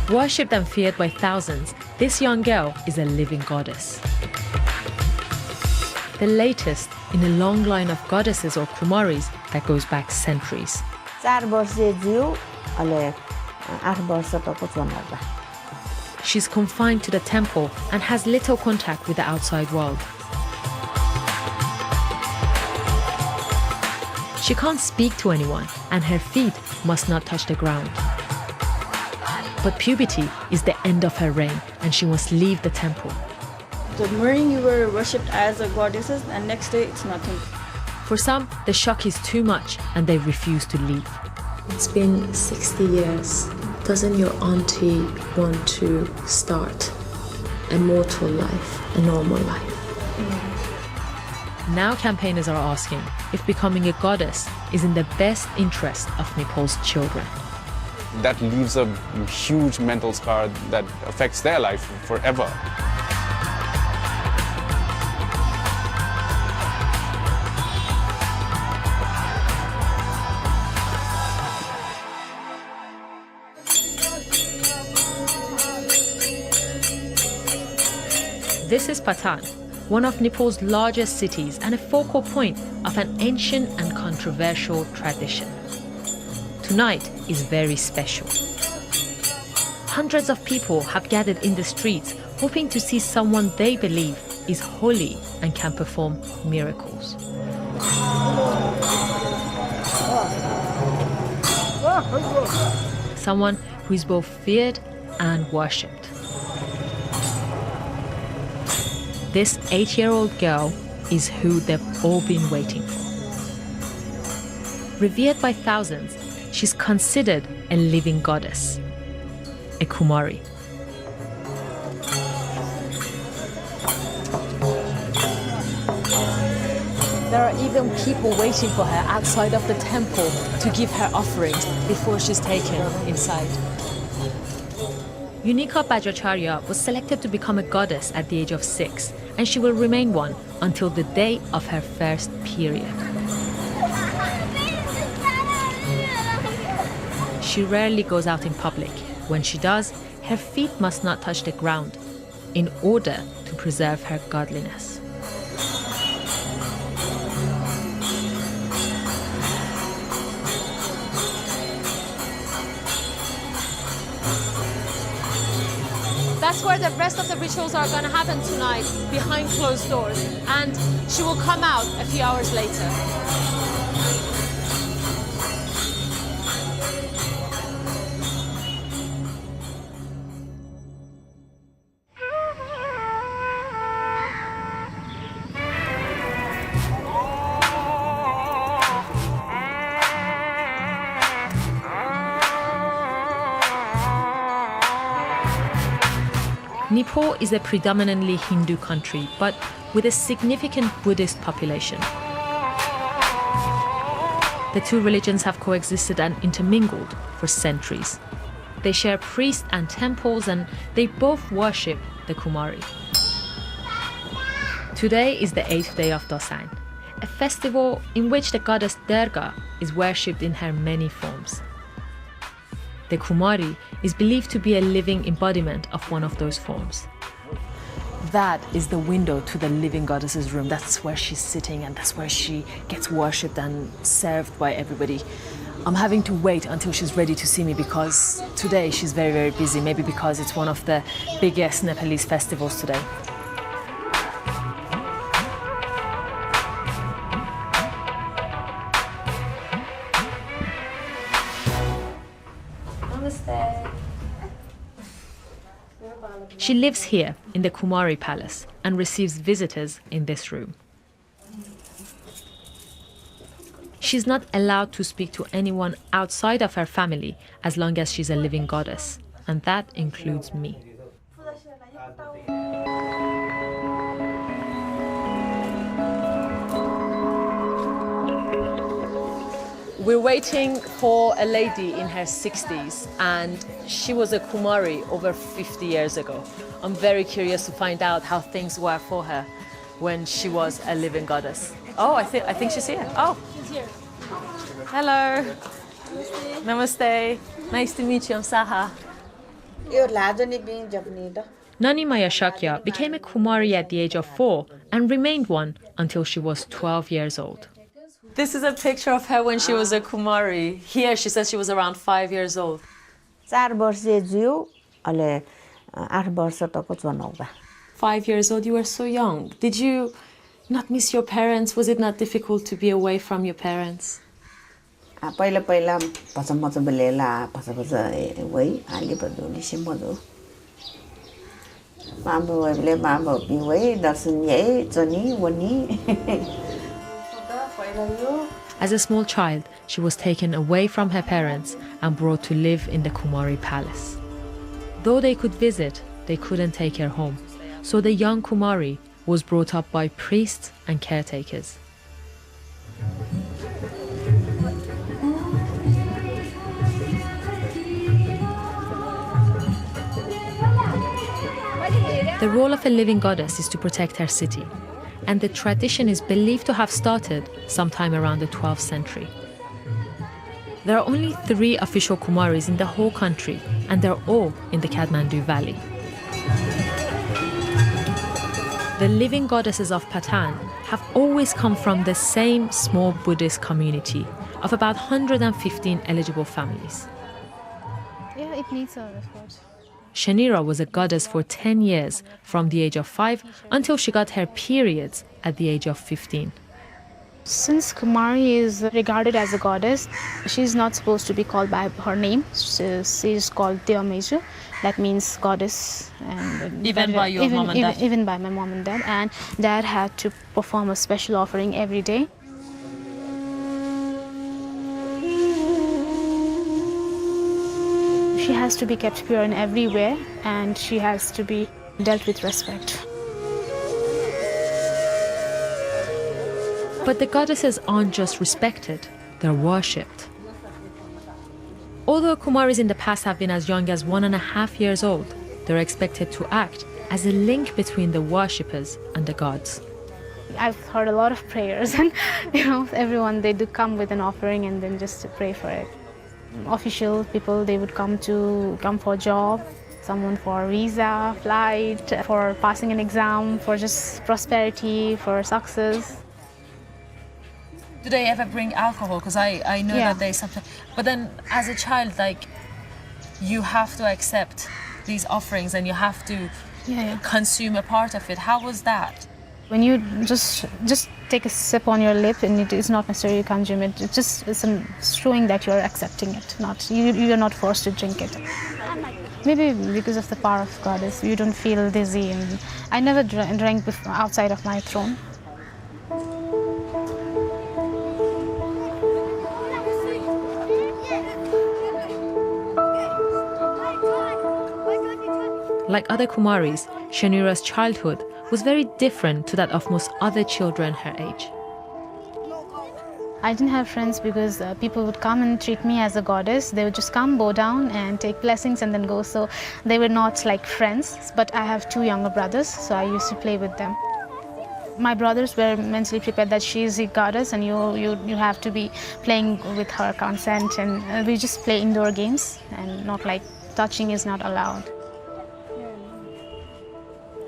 Worshipped and feared by thousands, this young girl is a living goddess. The latest in a long line of goddesses or Kumaris that goes back centuries. 4 वर्षे जिउ अहिले 8 वर्षको चुनाव. She's confined to the temple and has little contact with the outside world. She can't speak to anyone and her feet must not touch the ground. But puberty is the end of her reign and she must leave the temple. The morning you were worshipped as a goddess and next day it's nothing. For some, the shock is too much and they refuse to leave. It's been 60 years. Doesn't your auntie want to start a mortal life, a normal life? Now campaigners are asking if becoming a goddess is in the best interest of Nepal's children. That leaves a huge mental scar that affects their life forever. This is Patan, one of Nepal's largest cities and a focal point of an ancient and controversial tradition. Tonight is very special. Hundreds of people have gathered in the streets hoping to see someone they believe is holy and can perform miracles. Someone who is both feared and worshipped. This 8-year-old girl is who they've all been waiting for. Revered by thousands, she's considered a living goddess, a Kumari. There are even people waiting for her outside of the temple to give her offerings before she's taken inside. Unika Bajracharya was selected to become a goddess at the age of 6, and she will remain one until the day of her first period. She rarely goes out in public. When she does, her feet must not touch the ground in order to preserve her godliness. That's where the rest of the rituals are going to happen tonight, behind closed doors. And she will come out a few hours later. Nepal is a predominantly Hindu country, but with a significant Buddhist population. The two religions have coexisted and intermingled for centuries. They share priests and temples, and they both worship the Kumari. Today is the 8th day of Dasan, a festival in which the goddess Durga is worshipped in her many forms. The Kumari is believed to be a living embodiment of one of those forms. That is the window to the living goddess's room. That's where she's sitting and that's where she gets worshipped and served by everybody. I'm having to wait until she's ready to see me because today she's very, very busy, maybe because it's one of the biggest Nepalese festivals today. She lives here in the Kamari palace and receives visitors in this room. She's not allowed to speak to anyone outside of her family as long as she's a living goddess, and that includes me. We're waiting for a lady in her 60s, and she was a Kumari over 50 years ago. I'm very curious to find out how things were for her when she was a living goddess. Oh, I think she's here. Oh, she's here. Hello. Namaste. Namaste. Nice to meet you. I'm Sahar. Nani Maya Shakya became a Kumari at the age of 4 and remained one until she was 12 years old. This is a picture of her when she was a Kumari. Here she says she was around 5 years old. 4 वर्षे जिउ अहिले 8 वर्ष तको चुनाउबा 5 years old, you were so young. Did you not miss your parents? Was it not difficult to be away from your parents? पहिला पहिला पछमच बेलेला पछपछ वही आली बदुनी सिमदो मामो वले मामो वही दर्शन यही जनी वनी As a small child, she was taken away from her parents and brought to live in the Kumari palace. Though they could visit, they couldn't take her home. So the young Kumari was brought up by priests and caretakers. The role of a living goddess is to protect her city, and the tradition is believed to have started sometime around the 12th century. There are only 3 official Kumaris in the whole country, and they're all in the Kathmandu Valley. The living goddesses of Patan have always come from the same small Buddhist community of about 115 eligible families. Yeah, it needs a effort. Shanira was a goddess for 10 years, from the age of 5 until she got her periods at the age of 15. Since Kamari is regarded as a goddess, she's not supposed to be called by her name. She's called Devameju. That means goddess. And Even by your mom and dad? Even by my mom and dad. And dad had to perform a special offering every day. She has to be kept pure in every way, and she has to be dealt with respect. But the goddesses aren't just respected, they're worshipped. Although Kumaris in the past have been as young as 1.5 years old, they're expected to act as a link between the worshippers and the gods. I've heard a lot of prayers, and everyone, they do come with an offering and then just to pray for it. Official people, they would come for a job, someone for a visa, flight, for passing an exam, for just prosperity, for success. Do they ever bring alcohol? Because I know that they sometimes... But then as a child, you have to accept these offerings and you have to consume a part of it. How was that? When you just take a sip on your lip, and it is not necessarily consume it, it's showing that you're accepting it. You're not forced to drink it. Maybe because of the power of goddess, you don't feel dizzy. And I never drank outside of my throne. Like other Kumaris, Shanira's childhood was very different to that of most other children her age. I didn't have friends because people would come and treat me as a goddess. They would just come, bow down and take blessings and then go. So they were not like friends, but I have 2 younger brothers, so I used to play with them. My brothers were mentally prepared that she is a goddess and you have to be playing with her consent, and we just play indoor games and not like touching is not allowed.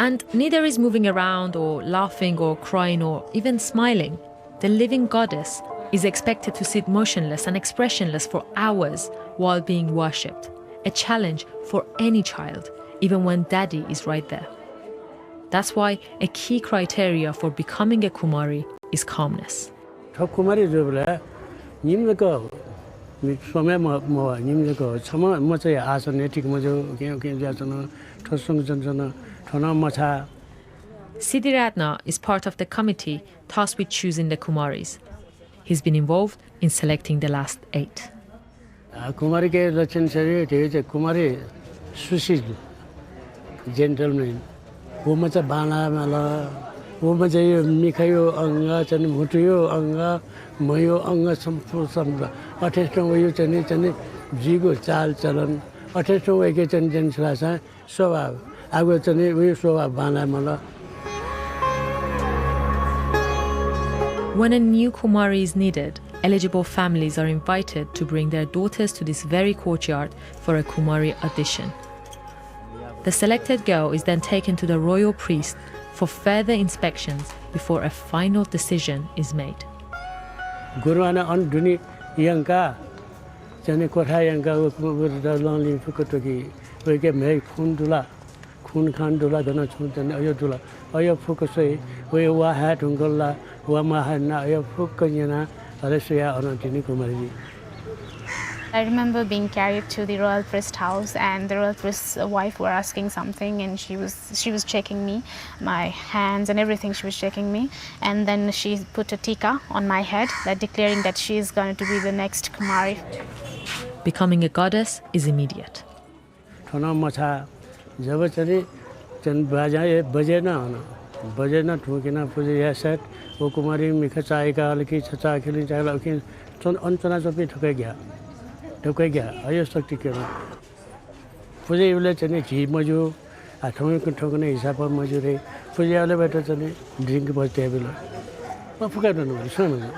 And neither is moving around or laughing or crying or even smiling. The living goddess is expected to sit motionless and expressionless for hours while being worshipped. A challenge for any child, even when daddy is right there. That's why a key criteria for becoming a Kumari is calmness. Siddhiratna is part of the committee tasked with choosing the Kumaris. He's been involved in selecting the last 8. Kumari ke lachan chariye Kumari sushi gentleman. Wo macha bana mala, wo macha mikayo anga chani mutuyo anga mayo anga sampur samra. Ateshton wayo chani jigo chal chalan. Ateshton wayo chani chlasa swabhav. Ago chani wayo swabhav bana mala. When a new Kumari is needed, eligible families are invited to bring their daughters to this very courtyard for a Kumari audition. The selected girl is then taken to the royal priest for further inspections before a final decision is made. Guruana on Duni Yanka, Janikoha Yanka with the lonely Fukutoki, we get make Kundula, Kun Kandula, Donachun, and Ayodula, Oya Fukuse, we were had Ungola, Wamahana, Oya Fukayana, Alessia on Kumari. I remember being carried to the royal priest house, and the royal priest's wife were asking something, and she was checking me, my hands and everything. She was checking me, and then she put a tika on my head, that declaring that she is going to be the next Kamari. Becoming a goddess is immediate. I stuck together. Fuji village and a cheap maju, a token is up on majore, Fuji elevators and drink by table. But forget no, son.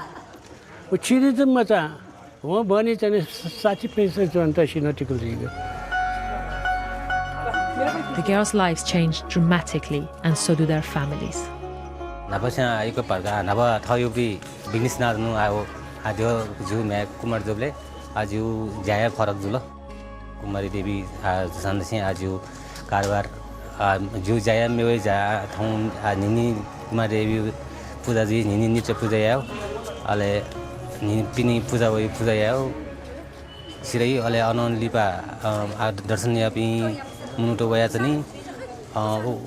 But she didn't matter. One bunny and such a place as to antashinotical league. The girls' lives changed dramatically, and so do their families. Napasha, you could parga, Nava, how you be, business now, I do, Kumar Doble. आज यो जाया फरक जुल कुमारी देवी संत से आज यो कारबार जो जाया में वही जा थों निनी कुमारी देवी पूजा जी निनी निचे पूजा याओ अले निनी पिनी पूजा वही पूजा याओ सिराई अले अनन लिपा दर्शन यापी मुनुटो वया चनी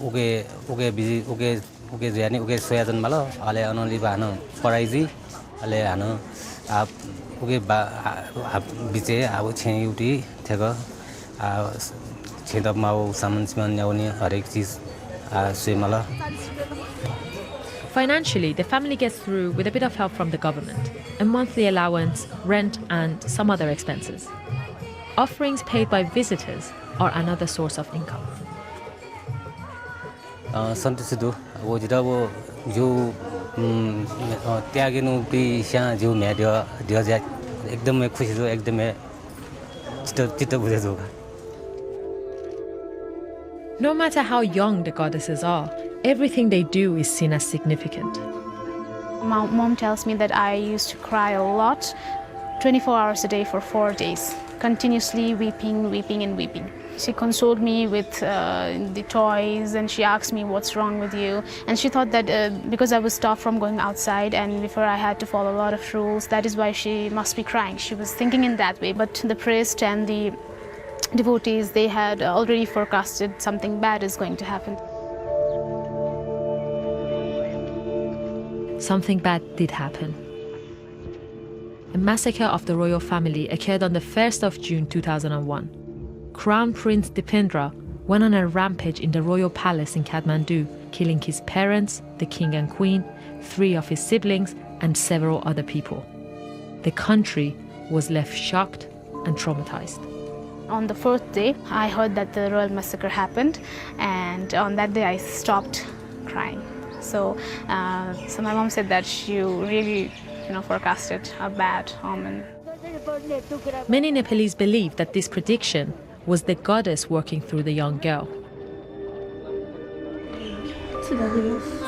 ओके ओके बिजी ओके जानी ओके सोया जन मालो अले अनन लिपा हनो पढ़ाई जी अले हनो आप ओके बिचे अब छेउटी थेको छेदमा सामान सामान ल्याउने हरेक चीज Semla. Financially, the family gets through with a bit of help from the government, a monthly allowance, rent, and some other expenses. Offerings paid by visitors are another source of income. सन्तुष्ट दो वो जिता वो जो त्यागे नु भी शां जो मैं दिया जाए एकदम मैं खुश हूँ एकदम मैं चित्त बुझे होगा. No matter how young the goddesses are, everything they do is seen as significant. My mom tells me that I used to cry a lot, 24 hours a day for 4 days, continuously weeping and weeping. She consoled me with the toys, and she asked me what's wrong with you. And she thought that because I was stopped from going outside and before I had to follow a lot of rules, that is why she must be crying. She was thinking in that way. But the priest and the devotees, they had already forecasted something bad is going to happen. Something bad did happen. A massacre of the royal family occurred on the 1st of June 2001. Crown Prince Dipendra went on a rampage in the royal palace in Kathmandu, killing his parents, the king and queen, 3 of his siblings, and several other people. The country was left shocked and traumatized. On the 4th day, I heard that the royal massacre happened, and on that day I stopped crying. So my mom said that she really, forecasted a bad omen. Many Nepalese believe that this prediction was the goddess working through the young girl.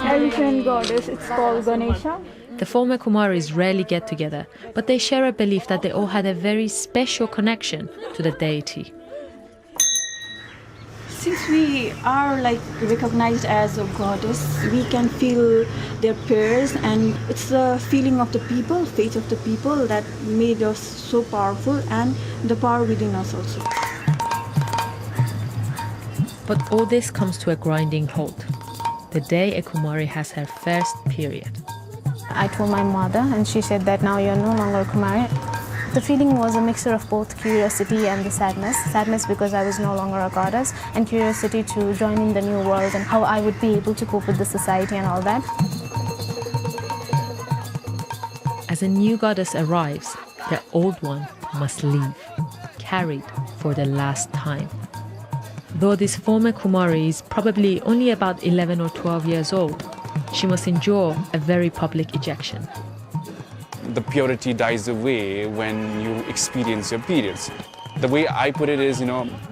Elephant goddess, it's called Ganesha. The former Kumaris rarely get together, but they share a belief that they all had a very special connection to the deity. Since we are recognized as a goddess, we can feel their prayers, and it's the feeling of the people, faith of the people that made us so powerful, and the power within us also. But all this comes to a grinding halt the day a Kumari has her first period. I told my mother, and she said that now you're no longer Kumari. The feeling was a mixture of both curiosity and the sadness. Sadness because I was no longer a goddess, and curiosity to join in the new world and how I would be able to cope with the society and all that. As a new goddess arrives, the old one must leave, carried for the last time. Though this former Kumari is probably only about 11 or 12 years old, she must endure a very public ejection. The purity dies away when you experience your periods. The way I put it is,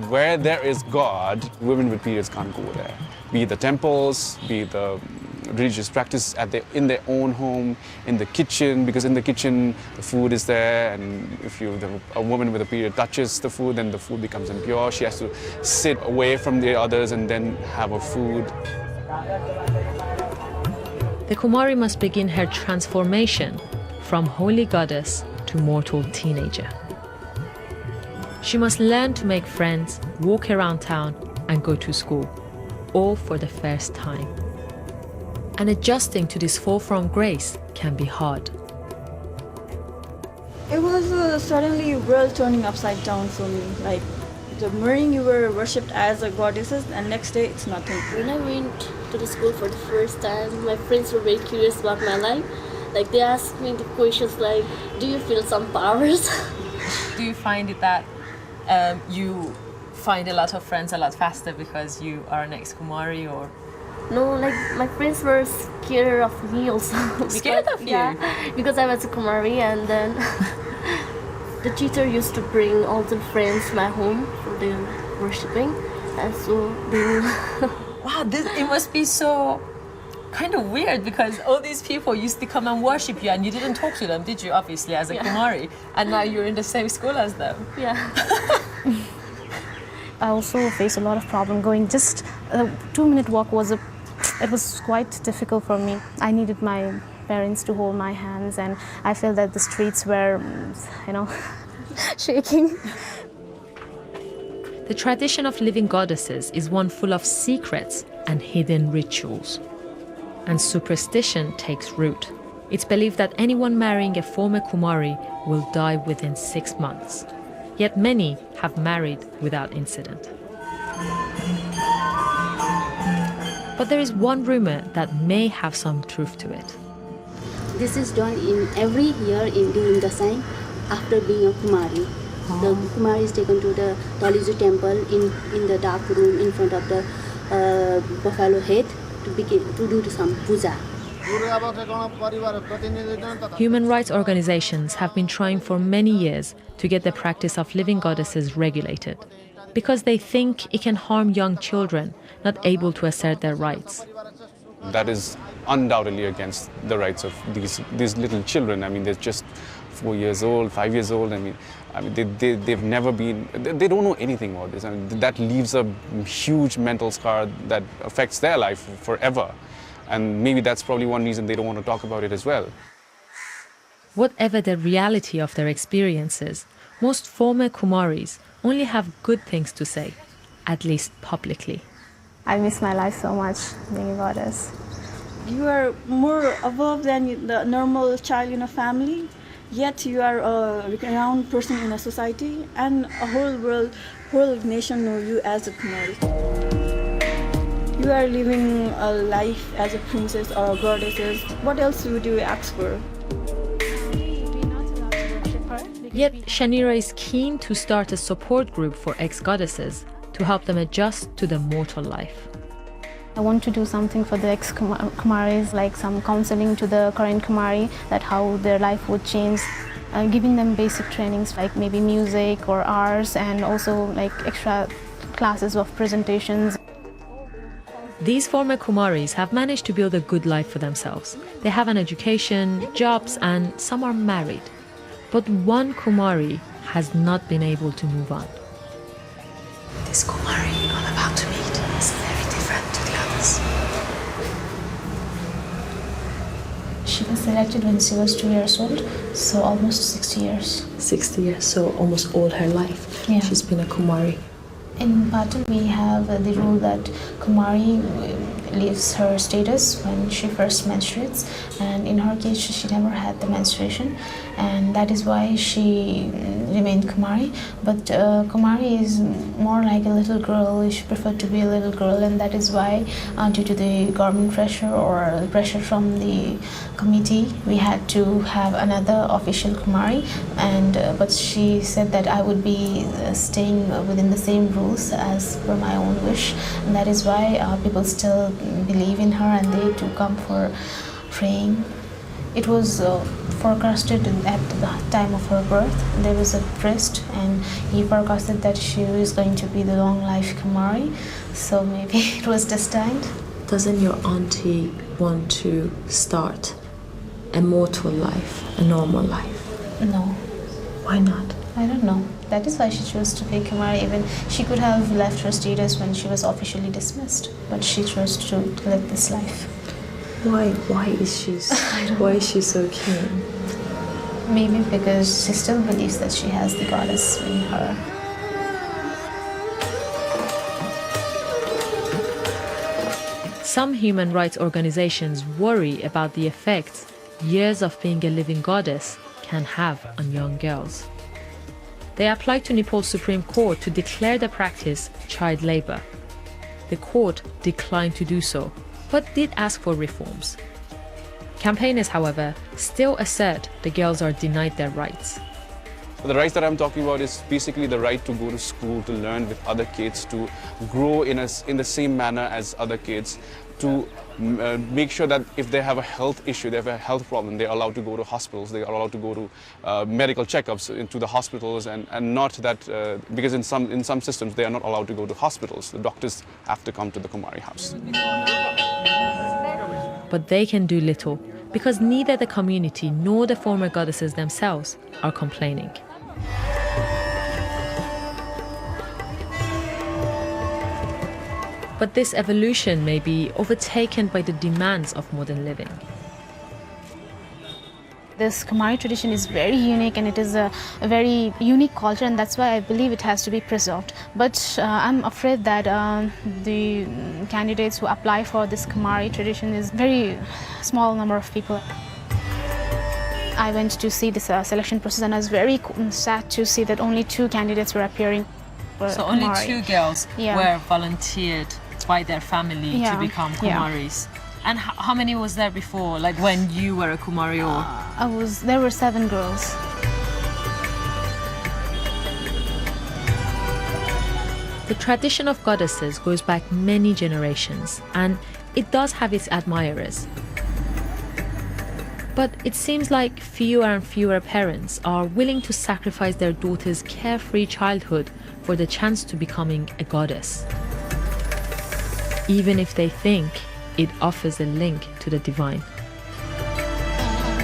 where there is God, women with periods can't go there. Be it the temples, be it the religious practice in their own home, in the kitchen, because in the kitchen the food is there, and if a woman with a period touches the food, then the food becomes impure. She has to sit away from the others and then have her food. The Kumari must begin her transformation from holy goddess to mortal teenager. She must learn to make friends, walk around town, and go to school, all for the first time. And adjusting to this fall from grace can be hard. It was suddenly world turning upside down for me. Like the morning you were worshipped as a goddesses, and next day it's nothing. When I went to the school for the first time, my friends were very curious about my life. Like they asked me the questions like, "Do you feel some powers?" Do you find it that you find a lot of friends a lot faster because you are an ex-Kumari, or? No, like my friends were scared of me also. Scared of you? Yeah, because I was a Kamari, and then the teacher used to bring all the friends to my home for the worshipping, and so then. Wow, it must be so kind of weird, because all these people used to come and worship you and you didn't talk to them, did you, obviously, as a Kumari, and now you're in the same school as them. Yeah. I also faced a lot of problem going. Just a 2-minute walk was quite difficult for me. I needed my parents to hold my hands, and I felt that the streets were, shaking. The tradition of living goddesses is one full of secrets and hidden rituals. And superstition takes root. It's believed that anyone marrying a former Kumari will die within 6 months. Yet many have married without incident. But there is one rumor that may have some truth to it. This is done in every year during the sign after being a Kumari. The Kumari is taken to the Doliju temple in the dark room in front of the buffalo head to do some puja. Human rights organizations have been trying for many years to get the practice of living goddesses regulated, because they think it can harm young children not able to assert their rights. That is undoubtedly against the rights of these little children. I mean, they're just 4 years old, 5 years old. I mean, they've never been, they don't know anything about this. I mean, that leaves a huge mental scar that affects their life forever. And maybe that's probably one reason they don't want to talk about it as well. Whatever the reality of their experiences, most former Kumaris only have good things to say, at least publicly. I miss my life so much, being a goddess. You are more above than the normal child in a family, yet you are a renowned person in a society, and a whole nation know you as a Kumari. You are living a life as a princess or a goddess. What else would you ask for? Yet Shanira is keen to start a support group for ex-goddesses to help them adjust to the mortal life. I want to do something for the ex-Kumaris, like some counseling to the current Kumari, that how their life would change, giving them basic trainings like maybe music or arts, and also like extra classes of presentations. These former Kumaris have managed to build a good life for themselves. They have an education, jobs, and some are married. But one Kumari has not been able to move on. This Kumari I'm about to meet is very different to the others. She was selected when she was 2 years old, so almost 60 years. 60 years, so almost all her life. Yeah. She's been a Kumari. In Patal, we have the rule that Kamari leaves her status when she first menstruates, and in her case she never had the menstruation, and that is why she remained Kamari. But Kamari is more like a little girl. She preferred to be a little girl, and that is why due to the government pressure or pressure from the committee, we had to have another official Kamari, and but she said that I would be staying within the same rules as per my own wish, and that is why people still believe in her, and they do come for praying. It was forecasted at the time of her birth. There was a priest, and he forecasted that she is going to be the long life Kamari. So maybe it was destined. Doesn't your auntie want to start a mortal life, a normal life? No. Why not? I don't know. That is why she chose to be Kamari. Even she could have left her status when she was officially dismissed, but she chose to live this life. Why is she so keen? Maybe because she still believes that she has the goddess in her. Some human rights organizations worry about the effects years of being a living goddess can have on young girls. They applied to Nepal's Supreme Court to declare the practice child labor. The court declined to do so, but did ask for reforms. Campaigners, however, still assert the girls are denied their rights. The rights that I'm talking about is basically the right to go to school, to learn with other kids, to grow in the same manner as other kids, to make sure that if they have a health issue, they have a health problem, they're allowed to go to hospitals, they are allowed to go to medical checkups into the hospitals, and not that, because in some systems they are not allowed to go to hospitals. The doctors have to come to the Kumari house. But they can do little, because neither the community nor the former goddesses themselves are complaining. But this evolution may be overtaken by the demands of modern living. This Kamari tradition is very unique, and it is a very unique culture, and that's why I believe it has to be preserved. But I'm afraid that the candidates who apply for this Kamari tradition is very small number of people. I went to see this selection process, and I was very sad to see that only 2 candidates were appearing for So Kamari. only 2 girls were volunteered by their family to become Kumaris. And how many was there before, like when you were a Kumari? Or? There were 7 girls. The tradition of goddesses goes back many generations, and it does have its admirers. But it seems like fewer and fewer parents are willing to sacrifice their daughter's carefree childhood for the chance to becoming a goddess, even if they think it offers a link to the divine.